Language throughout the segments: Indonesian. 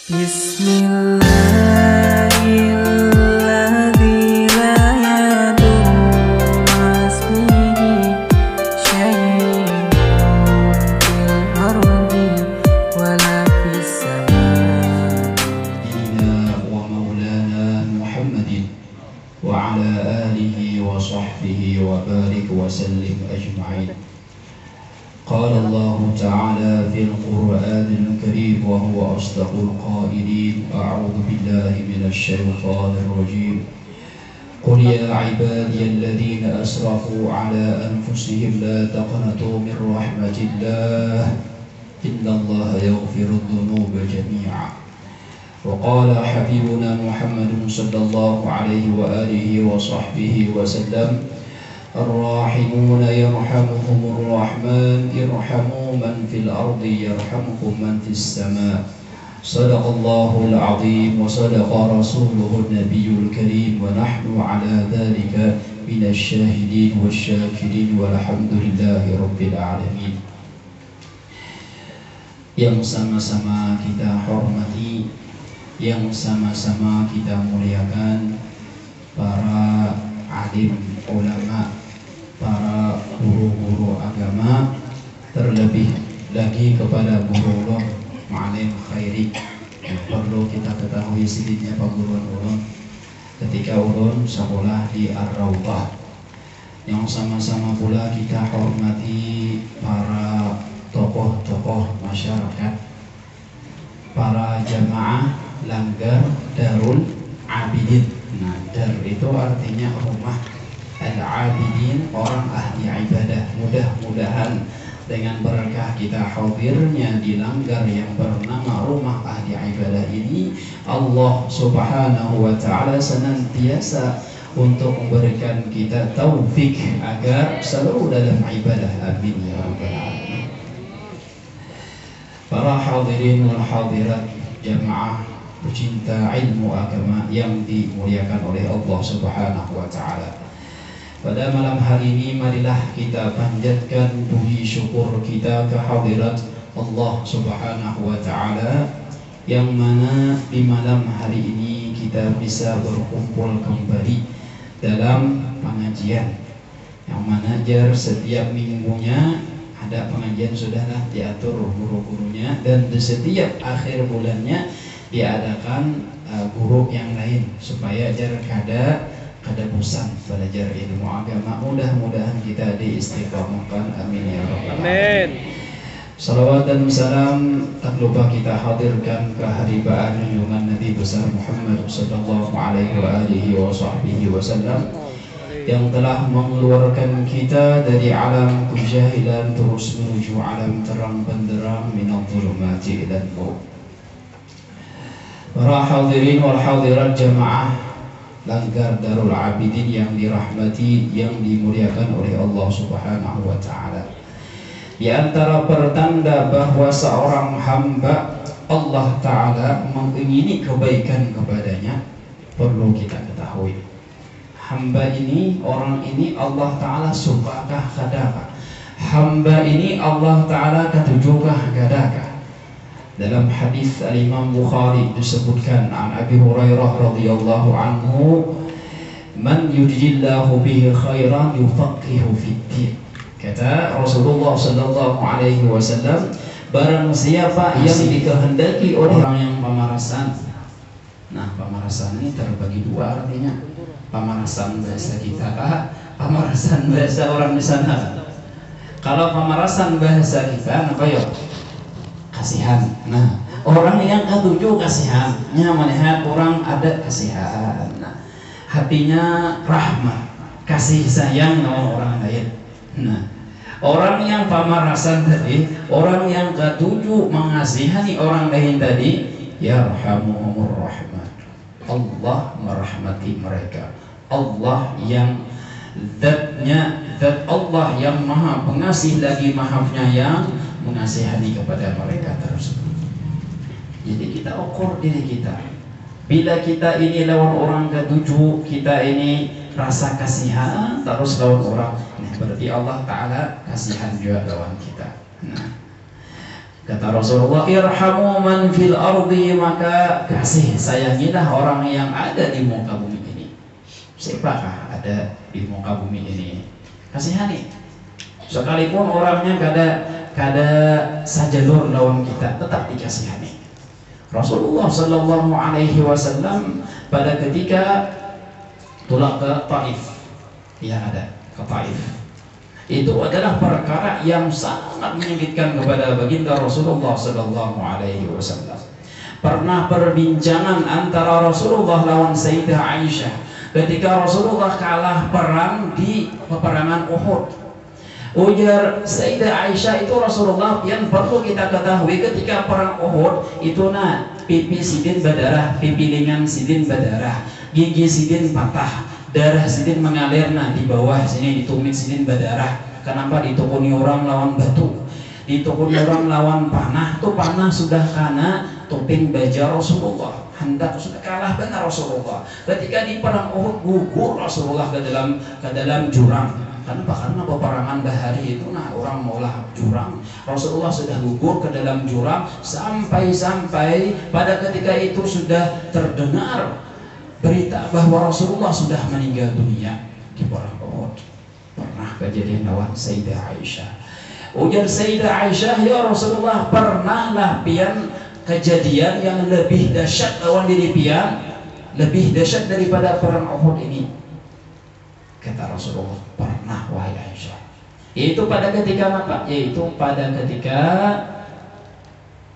Bismillahilladzi la yadurru ma'asmihi syai'un fil ardi wala fis samaa. Wa maulana Muhammadin wa ala alihi wa sahbihi wa barik wa sallim ajma'in. قال الله تعالى في القرآن الكريم وهو أصدق القائلين أعوذ بالله من الشيطان الرجيم قل يا عبادي الذين أسرفوا على أنفسهم لا تقنطوا من رحمة الله إن الله يغفر الذنوب جميعا وقال حبيبنا محمد صلى الله عليه وآله وصحبه وسلم الراحمون يرحمهم الرحمن ارحموا من في الأرض يرحمكم من في السماء صدق الله العظيم وصدق رسوله النبي الكريم ونحن على ذلك من الشاهدين والشاكرين والحمد لله رب العالمين. Yang sama-sama kita hormati, yang sama-sama kita muliakan para alim ulama, para guru-guru agama, terlebih lagi kepada guru ulun Ma'alim Khairi. Perlu kita ketahui sedikitnya perguruan ulun ketika ulun sekolah di Ar-Rawdah. Yang sama-sama pula kita hormati para tokoh-tokoh masyarakat, para jamaah Langgar Darul Abidin. Nah, dar itu artinya rumah, al-abidin orang ahli ibadah. Mudah-mudahan dengan berkah kita hadirnya di Langgar yang bernama rumah ahli ibadah ini, Allah subhanahu wa ta'ala senantiasa untuk memberikan kita taufik agar selalu dalam ibadah. Amin ya rabbal alamin. Para hadirin wal hadirat jamaah pecinta ilmu agama yang dimuliakan oleh Allah subhanahu wa ta'ala, pada malam hari ini marilah kita panjatkan puji syukur kita kehadirat Allah subhanahu wa ta'ala, yang mana di malam hari ini kita bisa berkumpul kembali dalam pengajian yang manajer setiap minggunya ada pengajian, sudahlah diatur guru-gurunya, dan di setiap akhir bulannya diadakan guru yang lain supaya jar kada bosan belajar ilmu agama. Mudah-mudahan kita diistiqomahkan. Amin ya rabbal alamin. Salawat dan salam tak lupa kita hadirkan keharibaan junjungan Nabi besar Muhammad sallallahu alaihi wasallam yang telah mengeluarkan kita dari alam kejahilan terus menuju alam terang benderang minal zulumati ilan nur. Para hadirin wal hadirat jamaah Langgar Darul Abidin yang dirahmati, yang dimuliakan oleh Allah subhanahu wa ta'ala, di antara pertanda bahwa seorang hamba Allah ta'ala mengingini kebaikan kepadanya, perlu kita ketahui hamba ini, orang ini Allah ta'ala sukakah kadakah, hamba ini Allah ta'ala katujukah kadakah. Dalam hadis Al-Imam Bukhari disebutkan an Abi Hurairah radhiyallahu anhu, man yuridillahu bihi khairan yufaqihu fid-din. Kata Rasulullah sallallahu alaihi wasallam, barang siapa yang dikehendaki oleh orang yang pemarasan. Nah, pemarasan ini terbagi dua artinya. Pemarasan bahasa kita, pemarasan bahasa orang di sana. Kalau pemarasan bahasa kita apa ya? Kasihan. Nah, orang yang ketujuh kasihannya melihat orang ada kasihan. Nah, hatinya rahmat, kasih sayang sama orang lain. Nah, orang yang pamarasan tadi, orang yang ketujuh mengasihani orang lain tadi, yarhamuhumur rahmat. Allah merahmati mereka. Allah yang zat Allah yang maha pengasih lagi maha penyayang mengasihani kepada mereka tersebut. Jadi kita ukur diri kita. Bila kita ini lawan orang ketujuh, kita ini rasa kasihan terus lawan orang, nah, berarti Allah Ta'ala kasihan juga lawan kita. Nah, Kata Rasulullah, irhamu man fil ardi, maka kasih sayangilah orang yang ada di muka bumi ini. Siapakah ada di muka bumi ini? Kasihani. Sekalipun orangnya kada sajalur lawan kita, tetap dikasihani. Rasulullah Sallallahu Alaihi Wasallam pada ketika pulang ke Taif, ada ke Taif, itu adalah perkara yang sangat menyakitkan kepada baginda Rasulullah Sallallahu Alaihi Wasallam. Pernah perbincangan antara Rasulullah lawan Sayyidah Aisyah ketika Rasulullah kalah perang di peperangan Uhud. Ujar Sayyidah Aisyah, itu Rasulullah yang perlu kita ketahui ketika perang Uhud itu pipi sidin berdarah, pipi lengan sidin berdarah, gigi sidin patah, darah sidin mengalir di bawah sini, ditumit sidin berdarah. Kenapa? Ditukuni orang lawan batu, ditukuni orang lawan panah. Tuh panah sudah kena topeng baja Rasulullah, hendak sudah kalah benar Rasulullah. Ketika di perang Uhud gugur Rasulullah ke dalam jurang. Kenapa? Karena peperangan bahari itu orang maulah jurang. Rasulullah sudah gugur ke dalam jurang sampai pada ketika itu sudah terdengar berita bahwa Rasulullah sudah meninggal dunia di perang Uhud. Pernah kejadian lawan Sayyidah Aisyah. Ujar Sayyidah Aisyah, ya Rasulullah, pernahlah pian kejadian yang lebih dahsyat lawan diri pian, lebih dahsyat daripada perang Uhud ini? Kata Rasulullah, pernah wahai Aisyah. Yaitu pada ketika apa? Yaitu pada ketika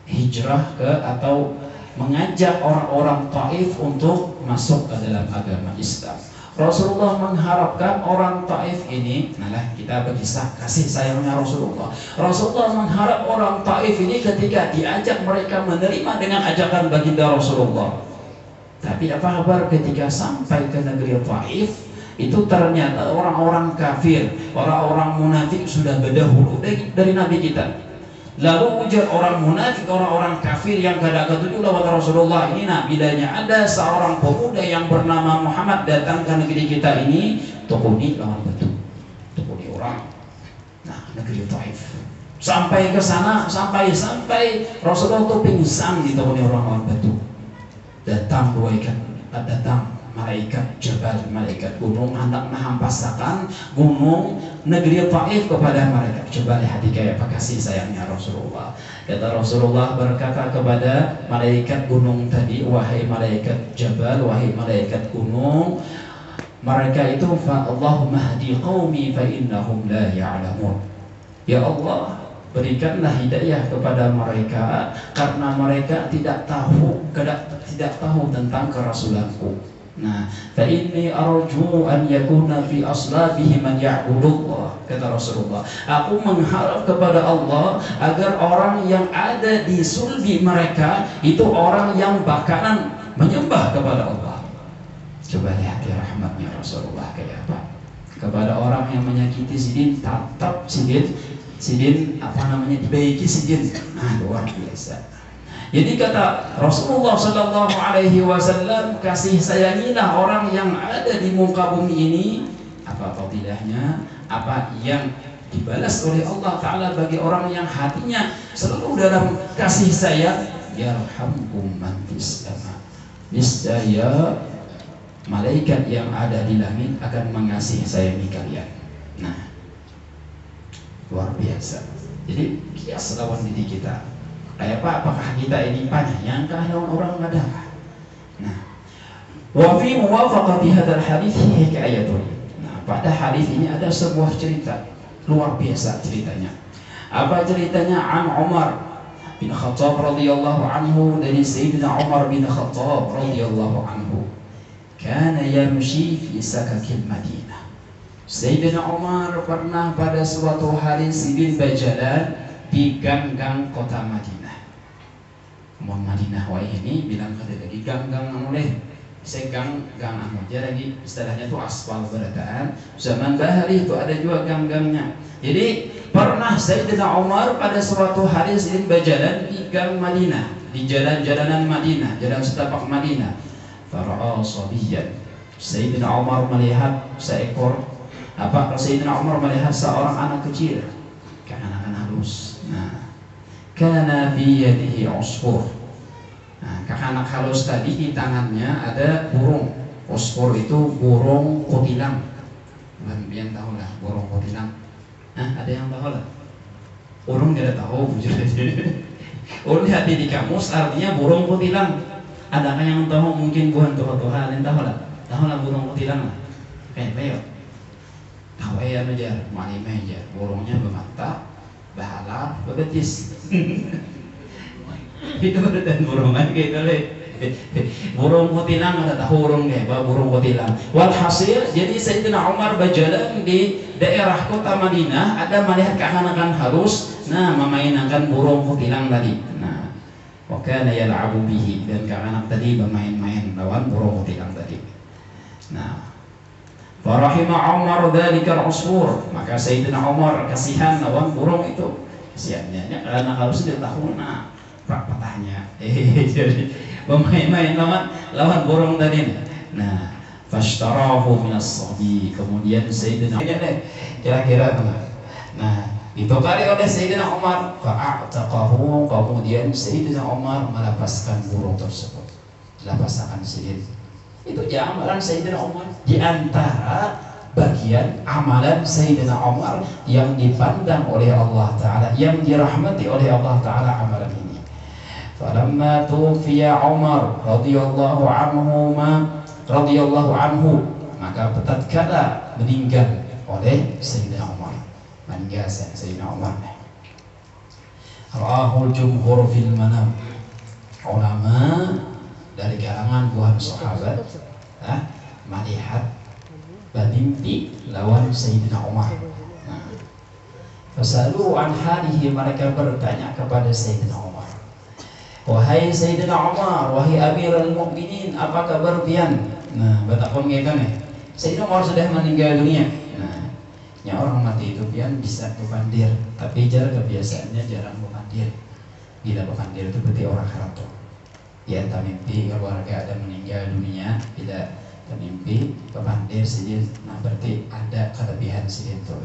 hijrah atau mengajak orang-orang Taif untuk masuk ke dalam agama Islam. Rasulullah mengharapkan orang Taif ini, kita berkisah kasih sayangnya Rasulullah. Rasulullah mengharap orang Taif ini ketika diajak mereka menerima dengan ajakan baginda Rasulullah. Tapi apa kabar ketika sampai ke negeri Taif? Itu ternyata orang-orang kafir, orang-orang munafik sudah berdahulu dari Nabi kita. Lalu ujar orang munafik, orang-orang kafir yang kada ketujuh lawan Rasulullah ini, bilanya ada seorang pemuda yang bernama Muhammad datang ke negeri kita ini, tukuni lawan batu, tukuni orang. Negeri Taif. Sampai ke sana, sampai Rasulullah itu pingsan ditukuni orang lawan batu. Datang malaikat jabal, malaikat gunung hendak menghampasakan gunung negeri Taif kepada mereka. Coba lihat kayak apa kasih sayangnya Rasulullah. Kata Rasulullah berkata kepada malaikat gunung tadi, wahai malaikat jabal, wahai malaikat gunung, mereka itu Allahumma hdi qaumi fa innahum la ya'lamun. Ya Allah, berikanlah hidayah kepada mereka karena mereka tidak tahu tentang kerasulanku. Fa inni arju an yakuna fi aslabihi man ya'budullah, kata Rasulullah. Aku mengharap kepada Allah agar orang yang ada di sulbi mereka itu orang yang bakalan menyembah kepada Allah. Coba lihat ya rahmatnya Rasulullah kayak apa. Kepada orang yang menyakiti sidin, tatap sidin dibaiki sidin. Luar biasa. Jadi kata Rasulullah Sallallahu Alaihi Wasallam, kasih sayangilah orang yang ada di muka bumi ini. Apa fadilahnya? Apa yang dibalas oleh Allah Ta'ala bagi orang yang hatinya selalu dalam kasih sayang? Yarhamkum man fis sama. Niscaya malaikat yang ada di langit akan mengasihi sayangi kalian. Luar biasa. Jadi kias lawan diri kita. Kayak apa? Apakah kita ini banyak yang orang ada? Wa fi muwafaqati hadzal hadits hikayatun. Pada hadis ini ada sebuah cerita luar biasa ceritanya. Apa ceritanya? An Umar bin Khattab radhiyallahu anhu, dari Sayyidina Umar bin Khattab radhiyallahu anhu. Kana yamshi fi sakakil Madinah. Sayyidina Umar pernah pada suatu hari sidin berjalan di gang-gang kota Madinah. Madinah ini bilang lagi gang-gang oleh gang aja lagi istilahnya itu aspal berataan. Zaman bahari itu ada juga gang-gangnya. Jadi pernah Sayyidina Umar pada suatu hari sedang berjalan di gang Madinah, di jalan-jalanan Madinah, jalan setapak Madinah. Fara'a sabiyan. Sayyidina Umar melihat Sayyidina Umar melihat seorang anak kecil, kanak-kanak halus. kana fi yadihi usfur. Nah, kakak anak halus tadi di tangannya ada burung. Usfur itu burung kutilang. Kalian tahu lah burung kutilang. Nah, ada yang tahu lah? Burung tidak tahu, bujur aja. Ulun lihat di kamus artinya burung kutilang. Adakah yang tahu? Mungkin bukan Tuhan yang tahu lah. Tahu lah burung kutilang lah. Bayo. Tahu ya aja, malim aja. Burungnya bermata, bahala, berbetis. Itu dan burung aja gitu le. Burung kutilang ada tahu burung deh, burung kutilang. Walhasil jadi Sayyidina Umar berjalan di daerah kota Madinah, ada melihat kekanakan halus, nah memainkan burung kutilang tadi. Nah, wa kana yal'abu bihi, dan kekanak tadi bermain-main lawan burung kutilang tadi. Nah, farahima Umar dzalikal usfur, maka Sayyidina Umar kasihan lawan burung itu. Kasihannya karena halus dia tahu nah patahnya. Jadi bermain-main lawan burung tadi. Nah, fashtarahu minas sabi, kemudian Sayyidina kira-kira nah ditukari oleh Sayyidina Umar, fa'ataqahu, kemudian Sayyidina Umar melepaskan burung tersebut, lepaskan sendiri. Itu ya amalan Sayyidina Umar, di antara bagian amalan Sayyidina Umar yang dipandang oleh Allah Ta'ala, yang dirahmati oleh Allah Ta'ala amalan ini. Falamma tufiya Umar radhiyallahu anhu, maka tatkala meninggal oleh Sayyidina Umar, meninggal Sayyidina Umar, ra'ahul jumhur fil manam, ulama dari kalangan buah sahabat melihat bermimpi lawan Sayyidina Umar. Fasalu an halihi, mereka bertanya kepada Sayyidina Umar, wahai Sayyidina Umar, wahai Amirul Mukminin, apa kabar pian? Nah, betapa mengenai Sayyidina Umar sudah meninggal dunia. Nah, ya orang mati itu pian bisa berpandir, tapi kebiasaannya jarang berpandir. Bila berpandir itu berarti orang harap. Ya, entah mimpi keluarga ada meninggal dunia, tidak termimpi berpandir sedih, nah berarti ada kelebihan sedih itu.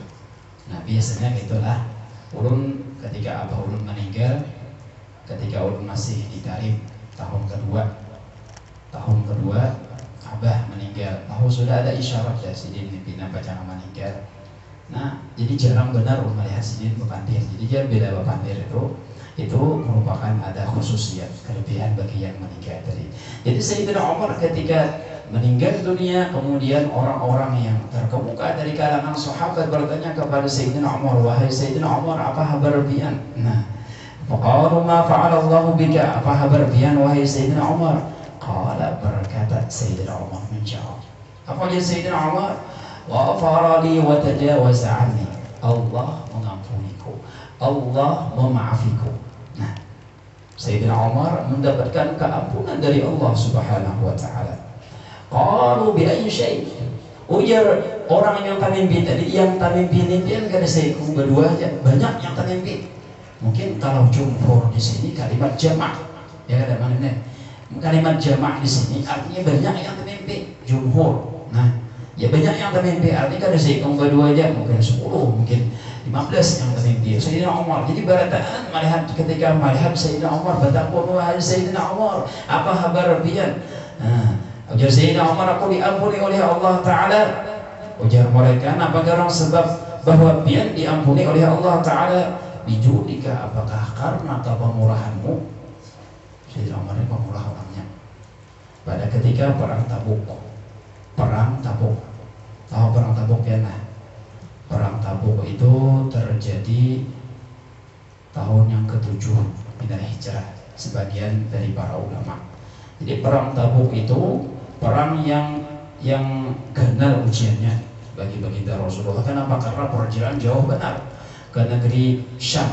Nah biasanya itulah ulun ketika abah ulun meninggal, ketika ulun masih di Tarim tahun kedua abah meninggal, tahu sudah ada isyarat ya sidin mimpi nampak jangan meninggal. Nah jadi jarang benar ulun melihat sidin berpandir, jadi jangan beda berpandir itu merupakan ada khususiyat kelebihan bagi yang meninggal tadi. Jadi Sayyidina Umar ketika meninggal dunia, kemudian orang-orang yang terkemuka dari kalangan sahabat bertanya kepada Sayyidina Umar, wahai Sayyidina Umar, apa kabar pian? Nah, faqalu ma fa'ala Allahu bika, apa kabar pian wahai Sayyidina Umar? Qala, berkata Sayyidina Umar menjawab, apa dia Sayyidina Umar? Ghafara li wa tajawaza anni, Allah mengampuniku, Allah memaafiku. Nah, Sayyidina Umar mendapatkan keampunan dari Allah Subhanahu wa taala. Qalu bi ayyi syai', ujar orang yang tamimpi tadi, yang tamimpi ini kan kada seiku berdua aja, banyak yang tamimpi. Mungkin kalau jumhur di sini kalimat jamak, ya ada mana? Kalimat jamak di sini artinya banyak yang tamimpi, jumhur. Nah, ya banyak yang tamimpi artinya kada seiku berdua aja, mungkin 10, mungkin 15 yang termimpi Sayyidina Umar. Jadi barataan melihat ketika melihat Sayyidina Umar, bertakwa wahai Sayyidina Umar, apa kabar pian? Ujar Sayyidina Umar, aku diampuni oleh Allah Ta'ala. Ujar mereka, apakah orang sebab bahwa pian diampuni oleh Allah Ta'ala? Bijudika, apakah karena kepemurahanmu? Sayyidina Umar ini pemurah orangnya. Pada ketika perang Tabuk, tahu perang Tabuk ya? Nah, perang Tabuk itu terjadi tahun yang ke-7 Hijrah sebagian dari para ulama. Jadi perang Tabuk itu perang yang gagal ujiannya bagi baginda Rasulullah. Kenapa? Karena perjalanan jauh benar ke negeri Syam.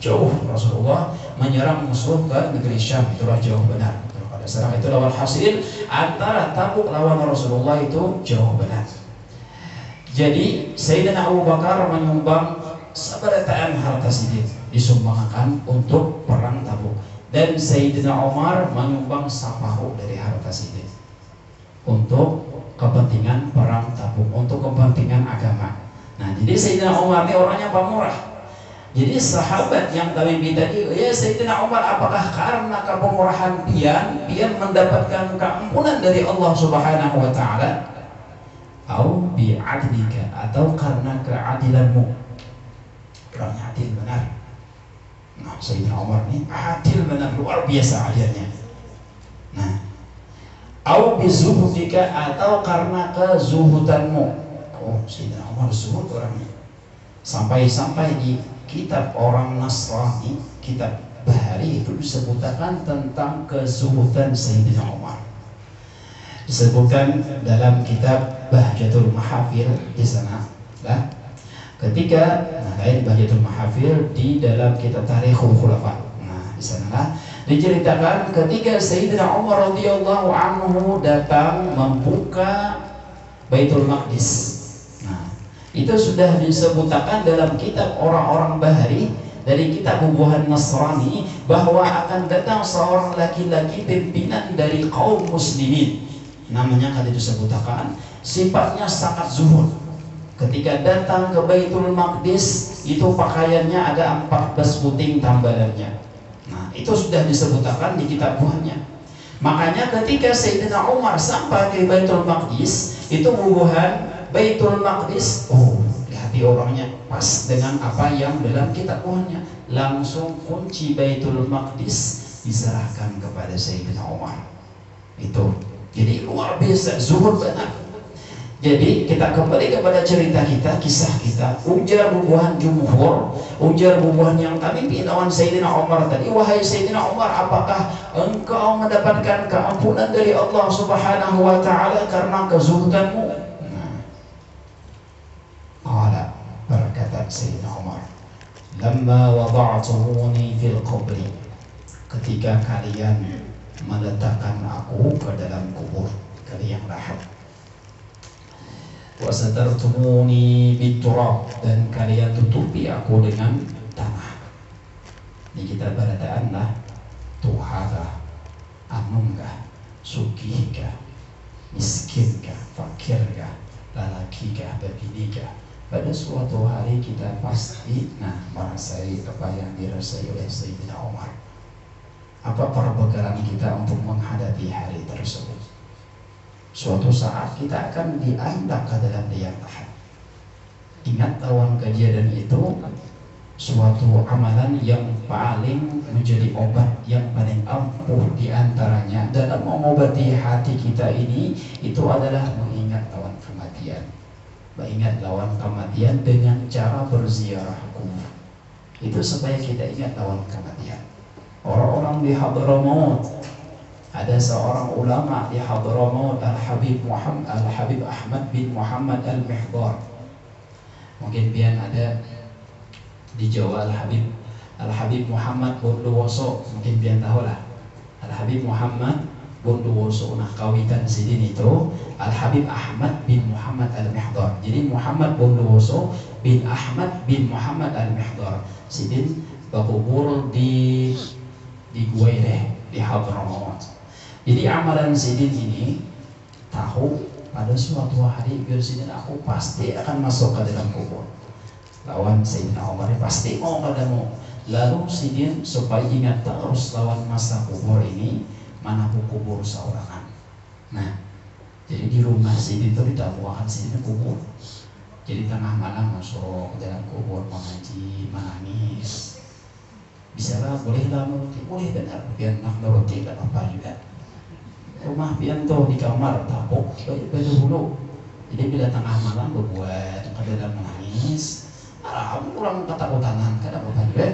Jauh Rasulullah menyerang musuh ke negeri Syam, itulah jauh benar. Pada saat itu lawan hasil antara Tabuk lawan Rasulullah itu jauh benar. Jadi Sayyidina Abu Bakar menyumbang seberataan harta sedikit disumbangkan untuk perang Tabuk, dan Sayyidina Umar menyumbang separuh dari harta sedikit untuk kepentingan perang Tabuk, untuk kepentingan agama. Nah, jadi Sayyidina Umar ini orangnya pemurah. Jadi sahabat yang kami tadi, ya Sayyidina Umar, apakah karena kepemurahan pian mendapatkan keampunan dari Allah Subhanahu wa taala? Au bi'adlika, atau karena keadilanmu? Orangnya adil benar. Nah, Sayyidina Umar ini adil benar, luar biasa adilnya. Nah, au bizuhudika, atau karena kezuhudanmu. Oh, Sayyidina Umar zuhud orangnya. Sampai-sampai di kitab orang Nasrani, kitab Bahari itu disebutkan tentang kezuhudan Sayyidina Umar. Disebutkan dalam kitab Bahjatul Mahafil di sana. Nah, ketika lain Bahjatul Mahafil di dalam kitab Tarikhul Khulafa. Nah, di sana diceritakan ketika Sayyidina Umar radhiyallahu anhu datang membuka Baitul Maqdis. Itu sudah disebutkan dalam kitab orang-orang Bahari dari kitab Bubuhan Nasrani bahwa akan datang seorang laki-laki pimpinan dari kaum muslimin. Namanya kan disebutkan sifatnya sangat zuhud. Ketika datang ke Baitul Maqdis itu pakaiannya ada 14 puting tambalannya. Nah, itu sudah disebutkan di kitab buahnya. Makanya ketika Sayyidina Umar sampai ke Baitul Maqdis, itu Bubuhan Baitul Maqdis, oh, di hati orangnya pas dengan apa yang dalam kitab Tuhannya. Langsung kunci Baitul Maqdis diserahkan kepada Sayyidina Umar. Itu. Jadi luar biasa, zuhud benar. Jadi kita kembali kepada cerita kita, kisah kita. Ujar bubuhan jumhur, ujar bubuhan yang kami lawan Sayyidina Umar tadi, wahai Sayyidina Umar, apakah engkau mendapatkan keampunan dari Allah Subhanahu wa taala karena kezuhudanmu? Qala, berkata Sayyidina Umar, lamma wada'tumuni fil qabri, ketika kalian meletakkan aku ke dalam kubur kalian lahat, wa satartumuni biturab, dan kalian tutupi aku dengan tanah. Ini kita barataan lah tuhaka, anungkah, sugihkah, miskinkah, fakirkah, lalakikah, babinikah. Pada suatu hari kita pasti merasai apa yang dirasai oleh Sayyidina Umar. Apa perbekalan kita untuk menghadapi hari tersebut? Suatu saat kita akan diandak ke dalam liang lahat. Ingat lawan kejadian itu, suatu amalan yang paling menjadi obat yang paling ampuh diantaranya dalam mengobati hati kita ini, itu adalah mengingat lawan kematian. Mengingat lawan kematian dengan cara berziarah kubur. Itu supaya kita ingat lawan kematian. Orang-orang di Hadramaut, ada seorang ulama di Hadramaut, Al-Habib Ahmad bin Muhammad Al-Mihdar. Mungkin pian ada di Jawa Al-Habib Muhammad Bondowoso, mungkin pian tahu lah. Al-Habib Muhammad Bondowoso, nah kawitan sidin itu Al-Habib Ahmad bin Muhammad Al-Mihdar. Jadi Muhammad Bondowoso bin Ahmad bin Muhammad Al-Mihdar. Sidin bakubur di Guaireh di Hadramaut. Jadi amalan sidin ini tahu pada suatu hari biar sidin aku pasti akan masuk ke dalam kubur. Lawan Sayyidina Umar pasti mau padamu. Lalu sidin supaya ingat terus lawan masa kubur ini, mana kubur seorangan. Nah, jadi di rumah sidin itu ditabuakan sidin kubur. Jadi tengah malam masuk ke dalam kubur mengaji, menangis. Bisa lah, boleh lah nuruti, boleh benar. Biar nak nuruti tak apa juga. Rumah pian tuh di kamar tapuk baju dulu. Jadi bila tengah malam berbuat ke dalam menangis, kurang ketakutan, kadang apa juga.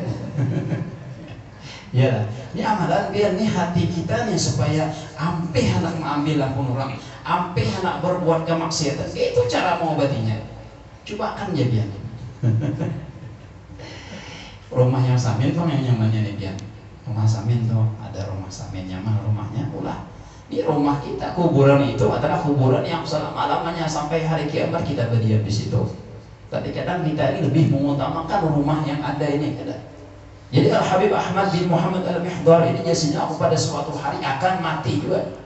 Ya, ini amalan biar nih hati kita nih supaya ampe anak mengambil lampun orang, ampe anak berbuat kemaksiatan. Itu cara mengobatinya. Coba kan jadian. Rumah yang samin tuh yang nyamannya nih biar. Rumah samin tuh ada rumah samin nyaman rumahnya ulah. Di rumah kita kuburan itu adalah kuburan yang selama-lamanya sampai hari kiamat kita berdiam di situ. Tapi kadang kita ini lebih mengutamakan rumah yang ada ini kadang. Jadi Al-Habib Ahmad bin Muhammad Al-Mihdar ini jadinya aku pada suatu hari akan mati juga.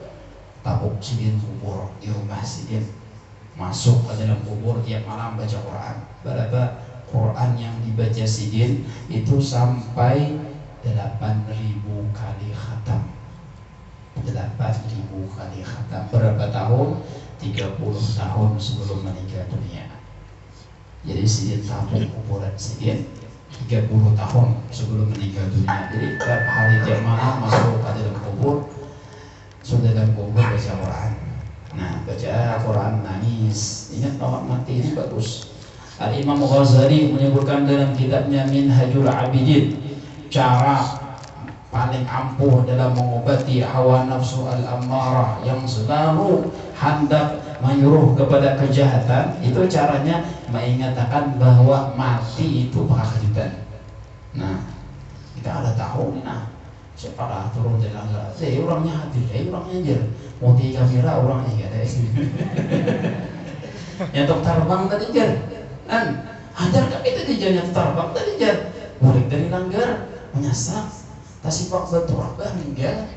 Tabuk sidin kubur di rumah sidin, masuk ke dalam kubur tiap malam baca Quran. Berapa Quran yang dibaca Sidin itu sampai 8.000 kali khatam. 8.000 kali khatam. Berapa tahun? 30 tahun sebelum meninggal dunia. Jadi Sidin tabung kuburan Sidin 30 tahun sebelum meninggal dunia. Jadi tiap hari tiap malam masuk ke dalam kubur, sudah dalam kubur baca Quran. Nah, baca Quran nangis. Ingat orang mati ini bagus. Al-Imam Ghazali menyebutkan dalam kitabnya Minhajul Abidin, cara paling ampuh dalam mengobati hawa nafsu al-ammarah yang selalu hendak menyuruh kepada kejahatan. Itu caranya mengatakan bahwa mati itu kejutan. Nah, kita ada tahu nih, nah siapa turun jalan saya orangnya hadir, orangnya aja mau di kamera orangnya ada yang terbang tadi jar kan hajar kami tadi jar yang terbang tadi jar boleh dari langgar menyasak tasifak betul meninggal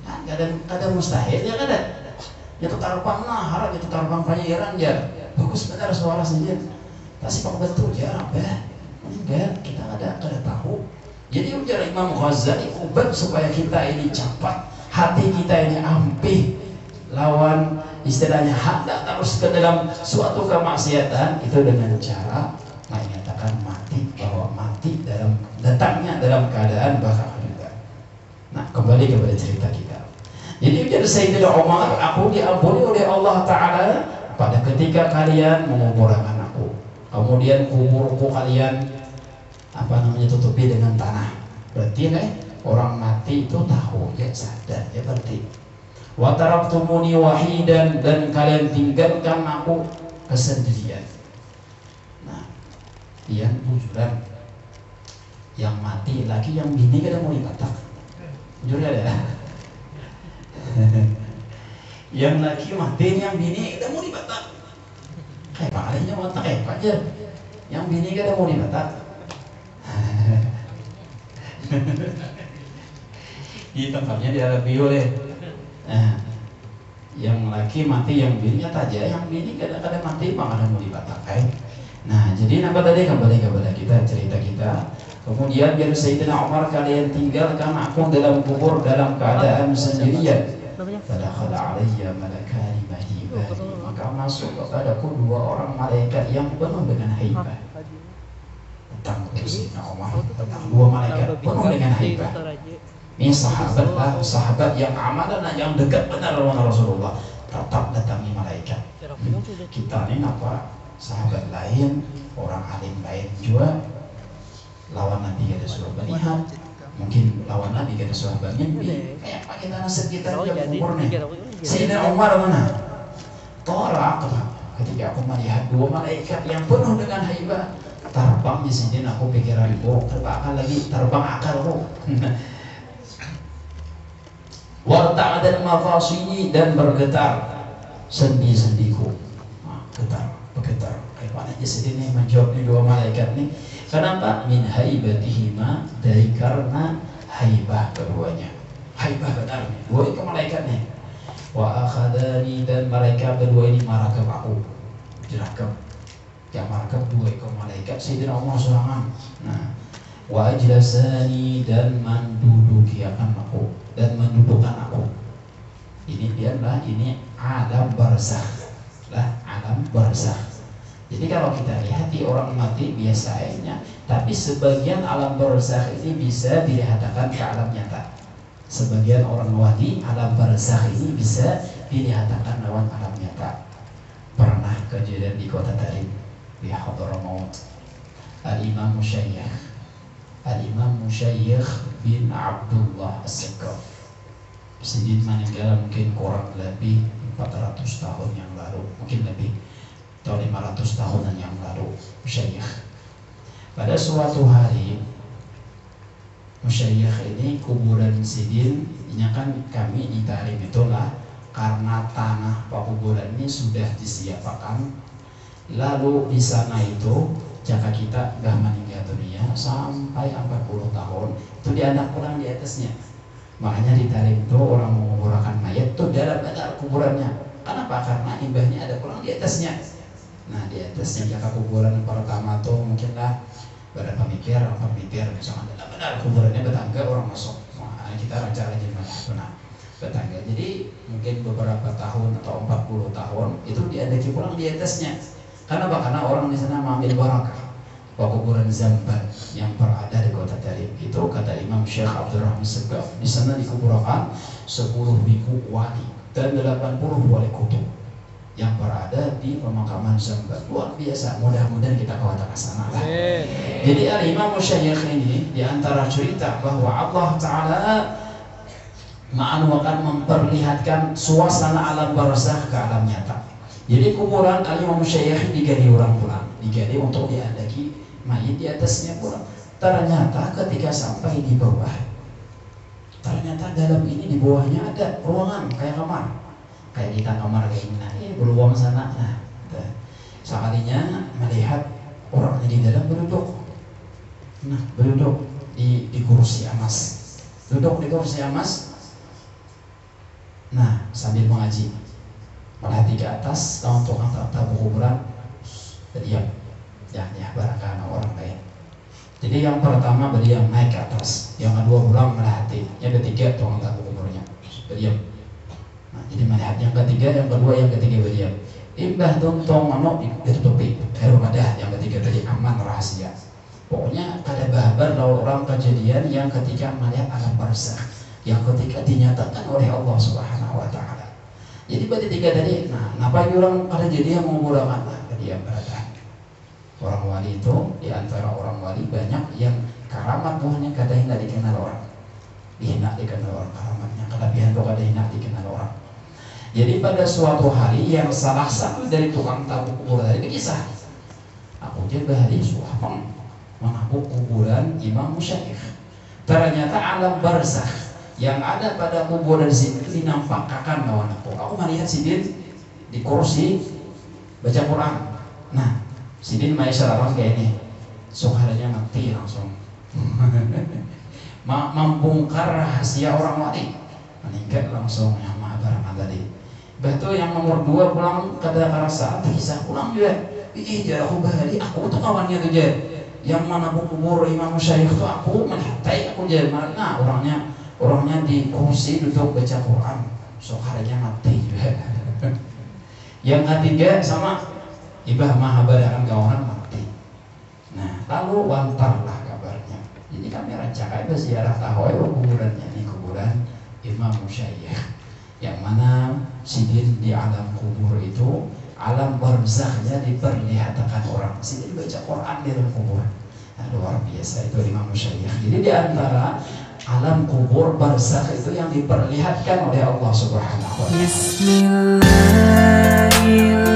kan kadang mustahil ya kada yang terbang nah harap itu terbang pangeran jar bagus benar suara sendiri tasifak betul jar apa meninggal kita kada tahu. Jadi ujar Imam Ghazali obat supaya kita ini cepat, hati kita ini ampih lawan istilahnya hendak terus ke dalam suatu kemaksiatan itu dengan cara menyatakan mati, bahwa mati dalam datangnya dalam keadaan bakal juga. Nah, kembali kepada cerita kita. Jadi ujar Sayyidina Umar, aku diampuni oleh Allah Ta'ala pada ketika kalian menguburkan aku. Kemudian kuburku kalian tutupi dengan tanah. Berarti orang mati itu tahu, ya sadar, ya berarti. Wa taraktumuni wahidan, dan kalian tinggalkan aku kesendirian. Nah, yang bujuran, yang mati lagi, yang bini kada mau dibatak. Jujur ya. Yang laki mati, yang bini kada mau dibatak. Kayak palingnya watak kayak aja. Yang bini kada mau dibatak. Di tempatnya di Arab oleh nah, yang laki mati, yang bininya taja, yang bini kadang-kadang mati makanya mau dibatakai. Nah, jadi apa tadi kembali kepada kita cerita kita. Kemudian biar Sayyidina Umar, kalian tinggalkan aku dalam kubur dalam keadaan sendirian. Fadakhala alayya malakani mahibah, maka masuk kepadaku dua orang malaikat yang penuh dengan haibah. Tentang Sayyidina Umar, tentang dua malaikat penuh dengan haibah. Ini sahabat yang amanah dan yang dekat benar dengan Rasulullah, tetap datangi malaikat. Kita ini apa? Sahabat lain, orang alim lain juga lawan Nabi kada suruh melihat, mungkin lawan Nabi kada suruh mimpi. Kayak apa kita nasib kita yang umur nih. Sayyidina Umar mana? Torak ketika aku melihat dua malaikat yang penuh dengan haibah, terbang di sini aku pikiran terbang lagi, terbang akalku. Warta'adan mafasini, dan bergetar sendi-sendiku. Bergetar. Kayak mana aja sedih menjawab nih dua malaikat nih. Kenapa? Min haibatihima, dari karena haibah keduanya. Haibah benar nih. Dua itu malaikat nih. Wa akhadani, dan mereka berdua ini marakab aku. Jerakab. Yang marakab dua itu malaikat Sayyidina Umar serangan. Nah, wa ajlasani, dan menduduki akan aku, dan mendudukkan aku. Ini biarlah ini alam barzakh lah, alam barzakh. Jadi kalau kita lihat di orang mati biasanya, tapi sebagian alam barzakh ini bisa dilihatkan ke alam nyata. Sebagian orang wali alam barzakh ini bisa dilihatkan lawan alam nyata. Pernah kejadian di kota Tarim, di Hadramaut, Al-Imam Musyayikh bin Abdullah As-Sakaf. Sidin meninggal mungkin kurang lebih 400 tahun yang lalu, mungkin lebih, atau 500 tahunan yang lalu. Musyayikh pada suatu hari, Musyayikh ini kuburan Sidin, ini kan kami di Tarim itulah, karena tanah kuburan ini sudah disiapkan. Lalu di sana itu jika kita dah meninggal dunia sampai 40 tahun itu dia anak pulang di atasnya. Makanya di Tarim itu orang menguburkan mayat itu dalam benar kuburannya. Kenapa? Karena imbahnya ada pulang di atasnya. Nah di atasnya kita kuburan pertama tuh mungkinlah pada pemikir misalnya benar kuburannya betangga orang masuk. Nah, kita raja aja benar betangga. Jadi mungkin beberapa tahun atau 40 tahun itu diadaki pulang di atasnya. Karena apa? Karena orang di sana mengambil barakah. Kuburan Zamban yang berada di kota Tarim itu kata Imam Syekh Abdurrahman Segaf, di sana dikuburkan 10 biku wali dan 80 wali kutub yang berada di pemakaman Zamban. Luar biasa, mudah-mudahan kita kawata ke sana lah. Jadi Imam Syekh ini di antara cerita bahwa Allah Ta'ala akan memperlihatkan suasana alam barzakh ke alam nyata. Jadi kuburan Imam Syekh digali orang pulang, digali untuk diadaki mayit di atasnya pulang. Ternyata ketika sampai di bawah, ternyata dalam ini di bawahnya ada ruangan kayak kamar, kayak kita kamar kayak ini. Nah, ini beruang sana. Nah, sekalinya melihat orangnya di dalam berduduk. Nah, berduduk di kursi emas, duduk di kursi emas. Nah, sambil mengaji, melati ke atas, tahun tukang tabu kuburan, berdiam. Ya barangkali orang lain. Jadi yang pertama berdiam naik ke atas, yang kedua pulang melati, yang ketiga tukang tabu kuburnya berdiam. Nah, jadi melihat yang ketiga, yang kedua, yang ketiga berdiam. Imbah tuntong mano ditutupi, baru ada yang ketiga tadi aman rahasia. Pokoknya ada babar orang kejadian yang ketika melihat alam barzakh, yang ketika dinyatakan oleh Allah Subhanahu Wa Taala. Jadi berarti tiga tadi. Nah, kenapa orang ada jadi yang mengurangkan? Nah, berdiam berada. Orang wali itu diantara orang wali banyak yang karamat buahnya kadang tidak dikenal orang, dihina dikenal orang karamatnya, kelebihan itu kadang hina dikenal orang. Jadi pada suatu hari yang salah satu dari tukang tabu kubur tadi kisah, aku jadi hari suapang menabuk kuburan Imam Syekh. Ternyata alam barzakh yang ada pada kuburan sini dinampakkan kawan aku. Aku melihat Sidin di kursi baca Quran. Nah, Sidin maisarah kayak ini, suaranya mati langsung. Membongkar rahasia orang wali, meninggal langsung yang maha barang tadi. Batu yang nomor 2 pulang kata karasa, bisa pulang juga. Ih, jadi aku bahari, aku tuh kawannya tuh jadi. Yang mana kubur Imam Syekh tuh aku melihatai aku jadi mana orangnya di kursi duduk baca Quran, suaranya mati juga. Yang ketiga sama. Ibah maha barakan kawanan mati. Nah, lalu wantarlah kabarnya. Jadi kami rancang itu ziarah tahoy kuburannya di kuburan Imam Syekh. Yang mana Sidin di alam kubur itu alam barzakhnya diperlihatkan orang. Sidin baca Quran di dalam kubur. Nah, luar biasa itu Imam Syekh. Jadi di antara alam kubur barzakh itu yang diperlihatkan oleh Allah Subhanahu wa taala. Bismillahirrahmanirrahim.